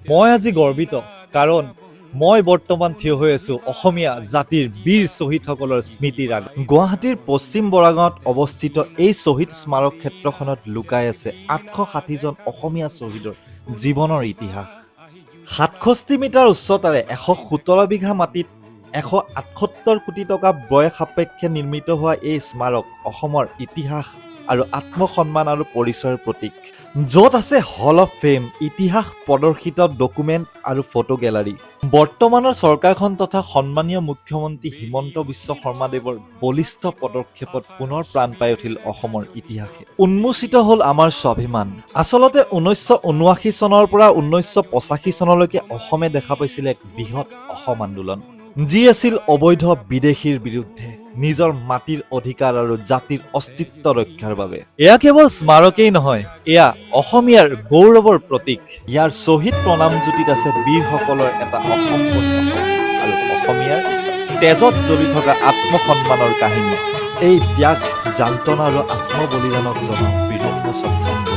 মই আজি গৰ্বিত কাৰণ মই বৰ্তমান থিয় হৈ আছো অসমীয়া জাতিৰ বীৰ শ্বহীদসকলৰ স্মৃতিৰ আগত। গুৱাহাটীৰ পশ্চিম বৰাগাঁৱত অৱস্থিত এই শ্বহীদ স্মাৰক ক্ষেত্ৰখনত লুকাই আছে 860 জন অসমীয়া শ্বহীদৰ জীৱনৰ ইতিহাস। 67 মিটাৰ উচ্চতাৰে 117 বিঘা মাটিত 178 কোটি টকা ব্যয় সাপেক্ষে নিৰ্মিত হোৱা এই স্মাৰক অসমৰ ইতিহাস আৰু আত্মসন্মান আৰু পৰিচয়ৰ প্ৰতীক, য'ত আছে হল অফ ফেম, ইতিহাস প্ৰদৰ্শিত ডকুমেণ্ট আৰু ফটো গেলাৰী। বৰ্তমানৰ চৰকাৰখন তথা সন্মানীয় মুখ্যমন্ত্ৰী হিমন্ত বিশ্ব শৰ্মাদেৱৰ বলিষ্ঠ পদক্ষেপত পুনৰ প্ৰাণ পাই উঠিল অসমৰ ইতিহাসে। উন্মোচিত হ'ল আমাৰ স্বাভিমান। আচলতে 1979 চনৰ পৰা 1985 চনলৈকে অসমে দেখা পাইছিল এক বৃহৎ অসম আন্দোলন, যি আছিল অবৈধ বিদেশীৰ বিৰুদ্ধে, নিজৰ মাটিৰ অধিকাৰ আৰু জাতিৰ অস্তিত্ব ৰক্ষাৰ বাবে। এয়া কেৱল স্মাৰকেই নহয়, এয়া অসমীয়াৰ গৌৰৱৰ প্ৰতীক। ইয়াৰ শ্বহীদ প্ৰণামজ্যোতিত আছে বীৰসকলৰ এটা অসম্পূৰ্ণ আৰু অসমীয়াৰ তেজত জ্বলি থকা আত্মসন্মানৰ কাহিনী। এই ত্যাগ, যান্ত্ৰণা আৰু আত্মবলিদানক জনাওঁ বিনম্ৰ শ্ৰদ্ধাঞ্জলি।